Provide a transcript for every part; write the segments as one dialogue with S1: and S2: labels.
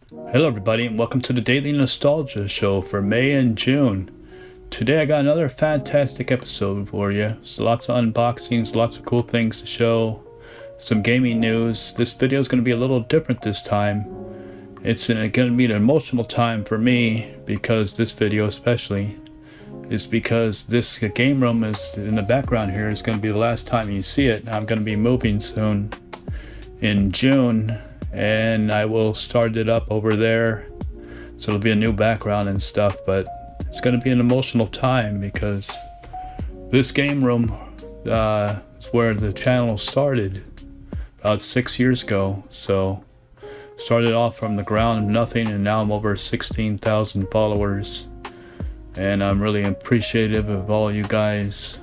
S1: Hello everybody and welcome to the Daily Nostalgia Show for May and June. Today I got another fantastic episode for you. So lots of unboxings, lots of cool things to show, some gaming news. This video is going to be a little different this time. It's going to be an emotional time for me because this video especially is because this game room is in the background here is going to be the last time you see it. I'm going to be moving soon in June. And I will start it up over there, so it'll be a new background and stuff, but it's going to be an emotional time because this game room is where the channel started about 6 years ago. So started off from the ground of nothing, and now I'm over 16,000 followers, and I'm really appreciative of all you guys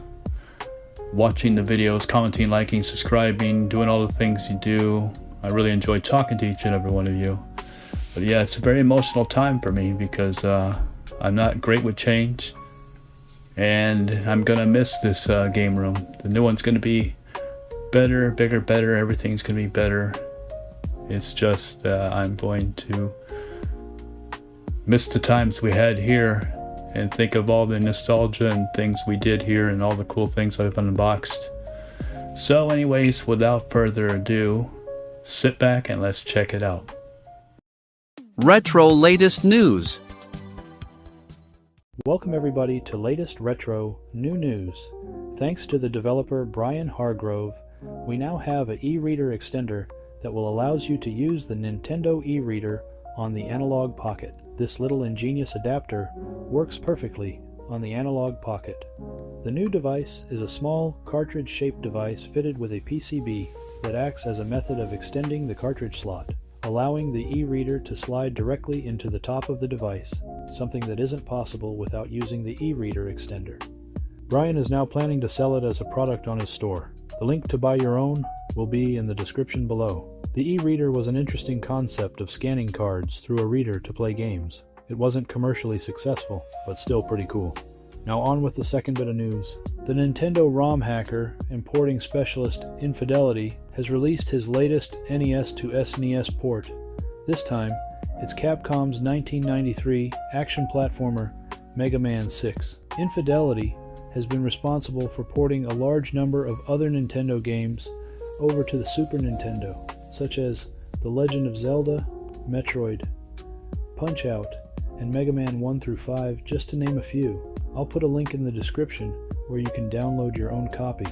S1: watching the videos, commenting, liking, subscribing, doing all the things you do. I really enjoy talking to each and every one of you. But yeah, it's a very emotional time for me because I'm not great with change. And I'm going to miss this game room. The new one's going to be better, bigger, better. Everything's going to be better. It's just I'm going to miss the times we had here and think of all the nostalgia and things we did here and all the cool things I've unboxed. So anyways, without further ado, sit back and let's check it out.
S2: Retro latest news.
S3: Welcome everybody to latest retro new news. Thanks to the developer Brian Hargrove, we now have an e-reader extender that will allows you to use the Nintendo e-reader on the Analog Pocket. This little ingenious adapter works perfectly on the Analog Pocket. The new device is a small cartridge-shaped device fitted with a PCB that acts as a method of extending the cartridge slot, allowing the e-reader to slide directly into the top of the device, something that isn't possible without using the e-reader extender. Brian is now planning to sell it as a product on his store. The link to buy your own will be in the description below. The e-reader was an interesting concept of scanning cards through a reader to play games. It wasn't commercially successful, but still pretty cool. Now on with the second bit of news. The Nintendo ROM hacker and porting specialist Infidelity has released his latest NES to SNES port. This time, it's Capcom's 1993 action platformer Mega Man 6. Infidelity has been responsible for porting a large number of other Nintendo games over to the Super Nintendo, such as The Legend of Zelda, Metroid, Punch-Out, and Mega Man 1 through 5, just to name a few. I'll put a link in the description where you can download your own copy.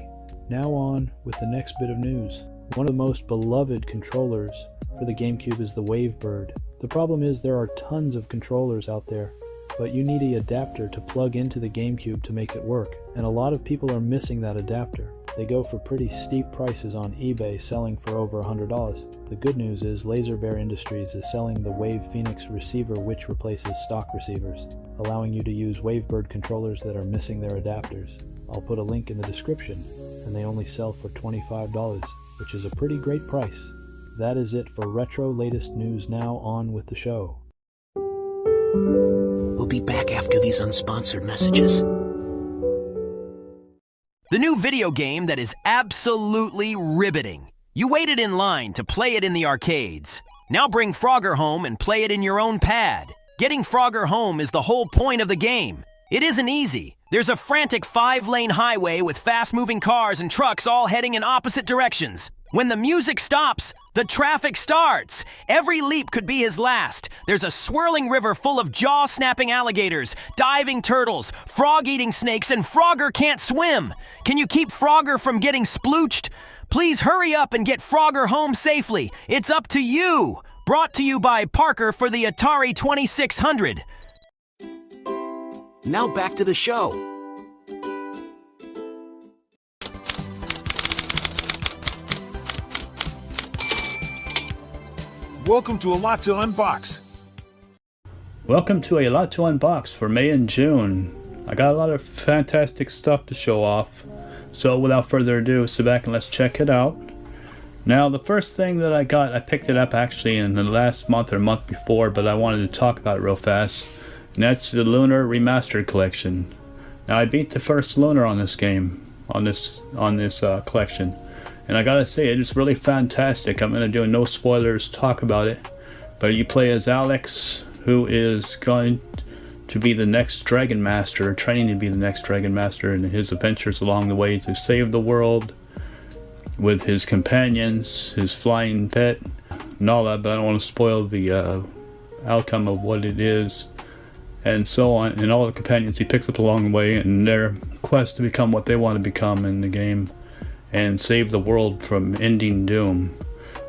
S3: Now on with the next bit of news. One of the most beloved controllers for the GameCube is the Wavebird. The problem is there are tons of controllers out there, but you need an adapter to plug into the GameCube to make it work, and a lot of people are missing that adapter. They go for pretty steep prices on eBay, selling for over $100. The good news is Laser Bear Industries is selling the wavephoenix receiver, which replaces stock receivers, allowing you to use Wavebird controllers that are missing their adapters. I'll put a link in the description, and they only sell for $25, which is a pretty great price. That is it for retro latest news. Now on with the show.
S4: We'll be back after these unsponsored messages.
S5: The new video game that is absolutely riveting. You waited in line to play it in the arcades. Now bring Frogger home and play it in your own pad. Getting Frogger home is the whole point of the game. It isn't easy. There's a frantic 5-lane highway with fast-moving cars and trucks all heading in opposite directions. When the music stops, the traffic starts. Every leap could be his last. There's a swirling river full of jaw-snapping alligators, diving turtles, frog-eating snakes, and Frogger can't swim. Can you keep Frogger from getting splooched? Please hurry up and get Frogger home safely. It's up to you. Brought to you by Parker for the Atari 2600.
S4: Now back to the show.
S6: Welcome to A Lot to Unbox.
S1: Welcome to A Lot to Unbox for May and June. I got a lot of fantastic stuff to show off. So without further ado, sit back and let's check it out. Now the first thing that I got, I picked it up actually in the last month or month before, but I wanted to talk about it real fast. And that's the Lunar Remastered Collection. Now I beat the first Lunar on this game, on this collection. And I gotta say, it is really fantastic. I'm gonna do no spoilers talk about it. But you play as Alex, who is going to be the next Dragon Master, training to be the next Dragon Master, and his adventures along the way to save the world with his companions, his flying pet, and all that. But I don't want to spoil the outcome of what it is, and so on, and all the companions he picks up along the way, and their quest to become what they want to become in the game and save the world from ending doom.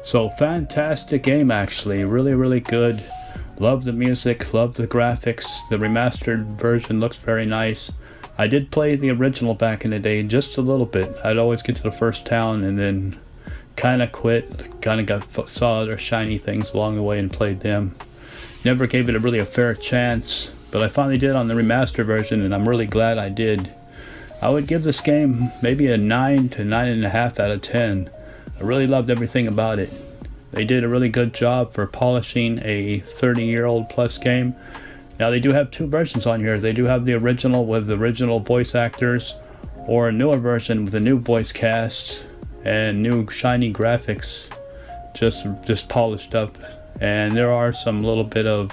S1: So fantastic game, actually, really good. Love the music, love the graphics. The remastered version looks very nice. I did play the original back in the day just a little bit. I'd always get to the first town and then kind of quit, kind of saw other shiny things along the way and played them. Never gave it a fair chance, but I finally did on the remastered version, and I'm really glad I did. I would give this game maybe a 9 to 9.5 out of 10. I really loved everything about it. They did a really good job for polishing a 30-year-old plus game. Now they do have two versions on here. They do have the original with the original voice actors, or a newer version with a new voice cast and new shiny graphics, just polished up. And there are some little bit of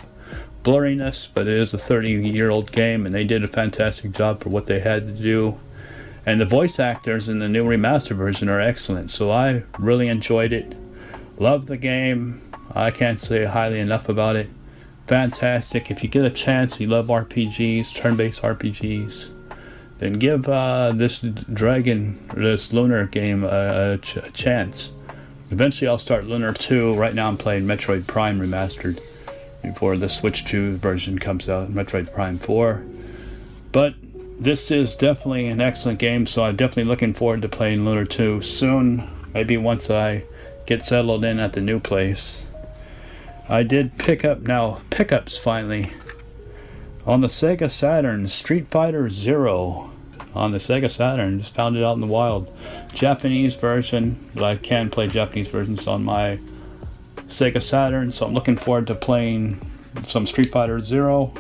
S1: blurriness, but it is a 30-year-old game, and they did a fantastic job for what they had to do. And the voice actors in the new remaster version are excellent, so I really enjoyed it. Love the game. I can't say highly enough about it. Fantastic. If you get a chance, you love RPGs, turn-based RPGs, then give this Lunar game a chance. Eventually I'll start Lunar 2. Right now I'm playing Metroid Prime Remastered before the Switch 2 version comes out, Metroid Prime 4. But this is definitely an excellent game, so I'm definitely looking forward to playing Lunar 2 soon, maybe once I get settled in at the new place. I did pick up pickups finally on the Sega Saturn, Street Fighter Zero on the Sega Saturn. Just found it out in the wild. Japanese version, but I can play Japanese versions on my Sega Saturn, so I'm looking forward to playing some Street Fighter Zero.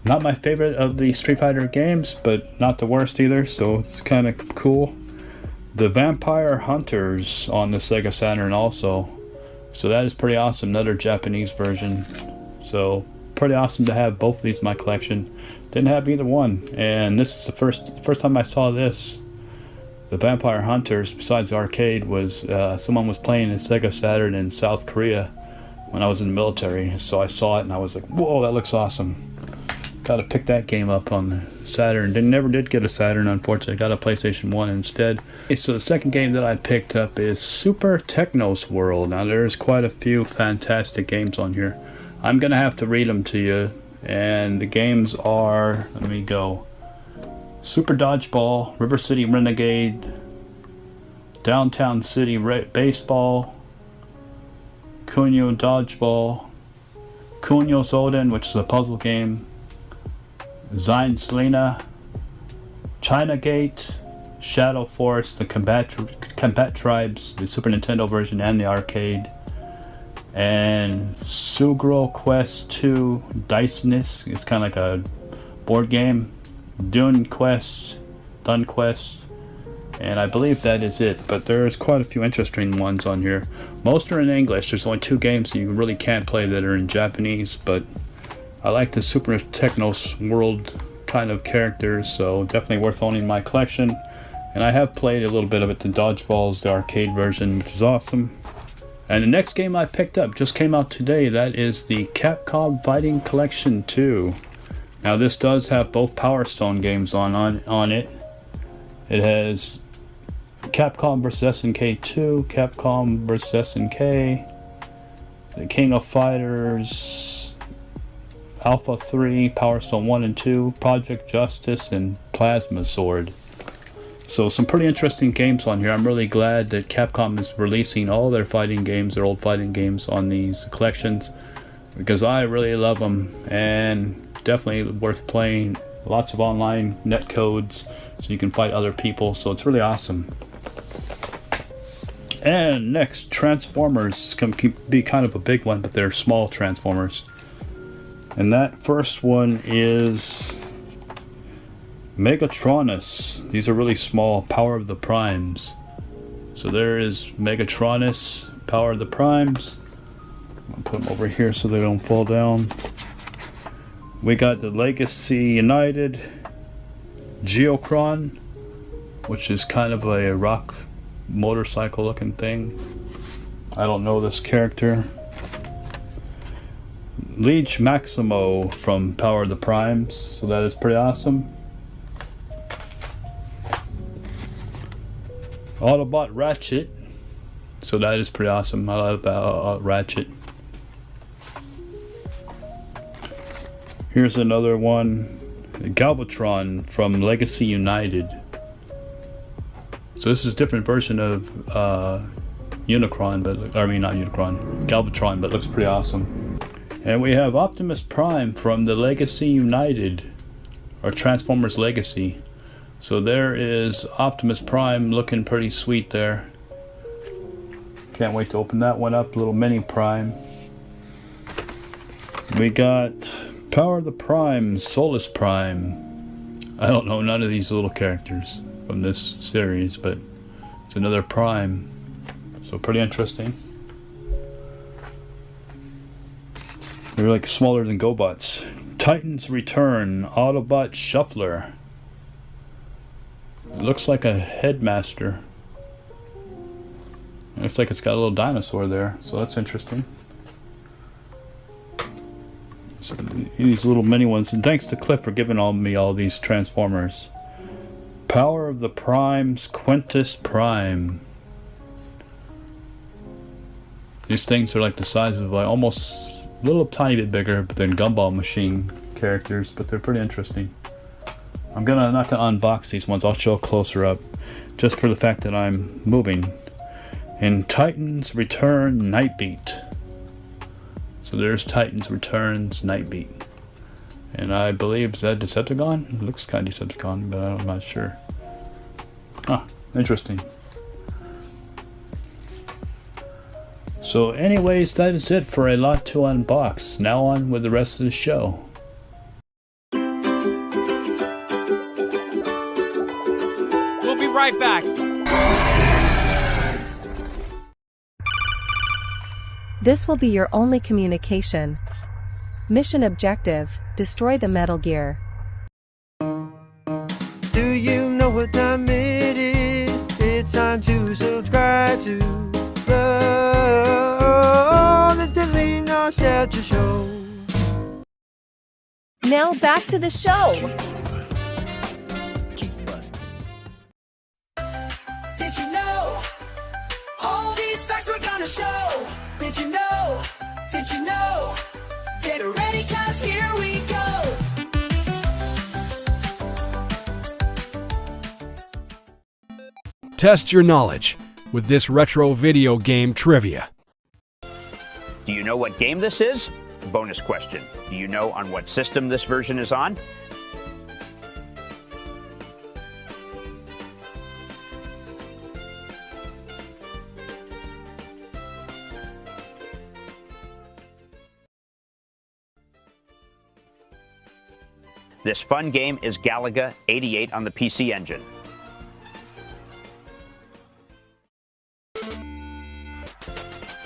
S1: Not my favorite of the Street Fighter games, but not the worst either, so it's kind of cool. The Vampire Hunters on the Sega Saturn also, so that is pretty awesome. Another Japanese version, so pretty awesome to have both of these in my collection. Didn't have either one, and this is the first time I saw this. The Vampire Hunters, besides the arcade, was someone was playing a Sega Saturn in South Korea when I was in the military, so I saw it and I was like, whoa, that looks awesome. Gotta pick that game up on the Saturn. Never did get a Saturn, unfortunately. Got a PlayStation 1 instead. Okay, so the second game that I picked up is Super Technos World. Now there's quite a few fantastic games on here. I'm gonna have to read them to you, and the games are, let me go, Super Dodgeball, River City Renegade, Downtown City Baseball, Kunio Dodgeball, Kunio Soden, which is a puzzle game, Zine Selena, China Gate, Shadow Force, the Combat Tribes, the Super Nintendo version and the arcade, and Sugro Quest 2 Diceness. It's kind of like a board game. Dune Quest, and I believe that is it, but there's quite a few interesting ones on here. Most are in English. There's only 2 games that you really can't play that are in Japanese, but I like the Super Technos World kind of characters, so definitely worth owning in my collection. And I have played a little bit of it, the Dodgeballs, the arcade version, which is awesome. And the next game I picked up just came out today. That is the Capcom Fighting Collection 2. Now this does have both Power Stone games on it. It has Capcom vs SNK 2, Capcom vs SNK, the King of Fighters, Alpha 3, Power Stone 1 and 2, Project Justice, and Plasma Sword. So some pretty interesting games on here. I'm really glad that Capcom is releasing all their fighting games, their old fighting games, on these collections, because I really love them, and definitely worth playing. Lots of online net codes so you can fight other people, so it's really awesome. And next, Transformers. It's going to be kind of a big one, but they're small Transformers. And that first one is Megatronus. These are really small, Power of the Primes. So there is Megatronus, Power of the Primes. I'll put them over here so they don't fall down. We got the Legacy United Geocron, which is kind of a rock motorcycle looking thing. I don't know this character. Leech Maximo from Power of the Primes, so that is pretty awesome. Autobot Ratchet, so that is pretty awesome. I love Ratchet. Here's another one, Galvatron from Legacy United. So this is a different version of Unicron, but I mean not Unicron, Galvatron, but looks pretty awesome. And we have Optimus Prime from the Legacy United, or Transformers Legacy. So there is Optimus Prime looking pretty sweet there. Can't wait to open that one up, little mini Prime. We got Power of the Primes, Solus Prime. I don't know none of these little characters from this series, but it's another Prime. So pretty interesting. They're like smaller than GoBots. Titans Return, Autobot Shuffler. It looks like a headmaster. It looks like it's got a little dinosaur there, so that's interesting. So these little mini ones, and thanks to Cliff for giving me all these Transformers. Power of the Primes, Quintus Prime. These things are like the size of like almost a little tiny bit bigger than Gumball Machine characters, but they're pretty interesting. I'm not gonna unbox these ones. I'll show a closer up, just for the fact that I'm moving. And Titans Return Nightbeat. So there's Titans Returns Nightbeat. And I believe, is that Decepticon? It looks kind of Decepticon, but I'm not sure. Huh, interesting. So anyways, that is it for a lot to unbox. Now on with the rest of the show.
S7: We'll be right back.
S8: This will be your only communication. Mission objective: destroy the Metal Gear.
S9: Do you know what time it is? It's time to subscribe to the Daily Nostalgia Show.
S8: Now back to the show.
S10: Did you know? All these facts we're gonna show. Did you know? Did you know? Get ready, 'cause here we go.
S11: Test your knowledge with this retro video game trivia.
S12: Do you know what game this is? Bonus question. Do you know on what system this version is on? This fun game is Galaga 88 on the PC Engine.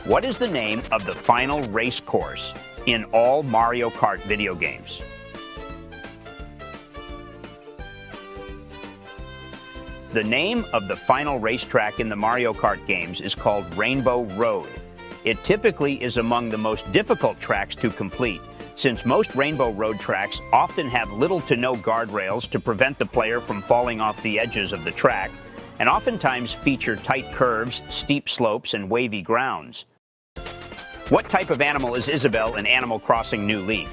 S12: What is the name of the final race course in all Mario Kart video games? The name of the final racetrack in the Mario Kart games is called Rainbow Road. It typically is among the most difficult tracks to complete, since most Rainbow Road tracks often have little to no guardrails to prevent the player from falling off the edges of the track, and oftentimes feature tight curves, steep slopes, and wavy grounds. What type of animal is Isabelle in Animal Crossing New Leaf?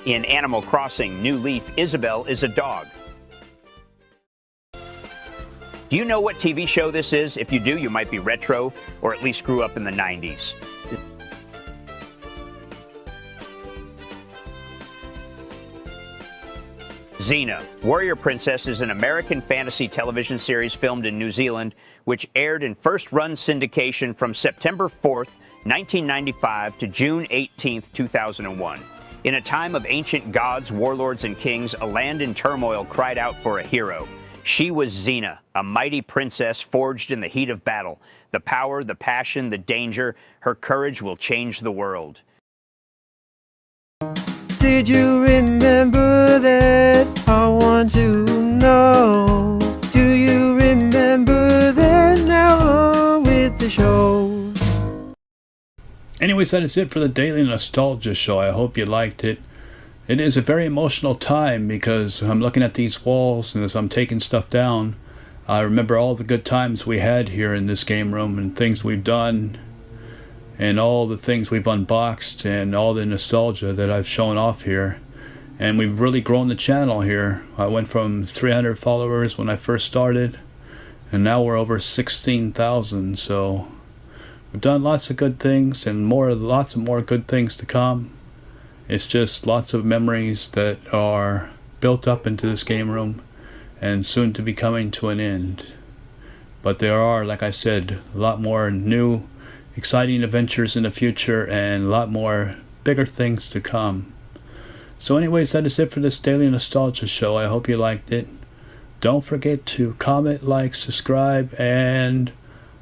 S12: In Animal Crossing New Leaf, Isabelle is a dog. Do you know what TV show this is? If you do, you might be retro, or at least grew up in the 90s. Xena, Warrior Princess, is an American fantasy television series filmed in New Zealand, which aired in first-run syndication from September 4th, 1995 to June 18th, 2001. In a time of ancient gods, warlords, and kings, a land in turmoil cried out for a hero. She was Xena, a mighty princess forged in the heat of battle. The power, the passion, the danger, her courage will change the world.
S9: Did you remember that? I want to know. Do you remember that? Now on with the show.
S1: Anyways, that is it for the Daily Nostalgia Show. I hope you liked it. It is a very emotional time because I'm looking at these walls, and as I'm taking stuff down, I remember all the good times we had here in this game room and things we've done and all the things we've unboxed and all the nostalgia that I've shown off here. And we've really grown the channel here. I went from 300 followers when I first started, and now we're over 16,000. So we've done lots of good things, and lots of more good things to come. It's just lots of memories that are built up into this game room and soon to be coming to an end. But there are, like I said, a lot more new exciting adventures in the future and a lot more bigger things to come. So anyways, that is it for this Daily Nostalgia Show. I hope you liked it. Don't forget to comment, like, subscribe, and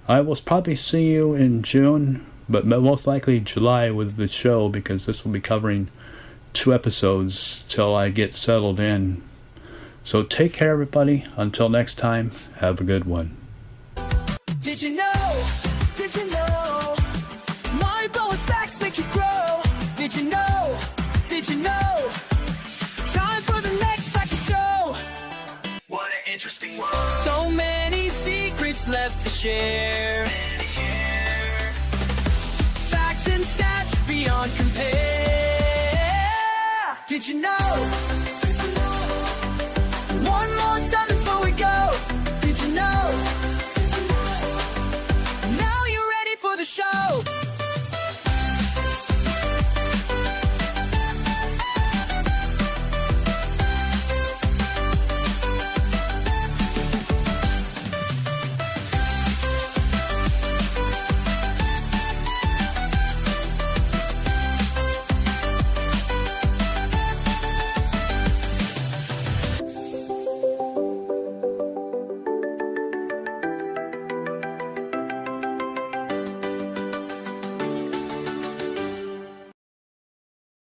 S1: I will probably see you in June, but most likely July with the show, because this will be covering 2 episodes till I get settled in. So take care, everybody. Until next time, have a good one.
S10: Did you know? Did you know? My bow facts make you grow. Did you know? Did you know? Time for the next fact to show. What an interesting world. So many secrets left to share.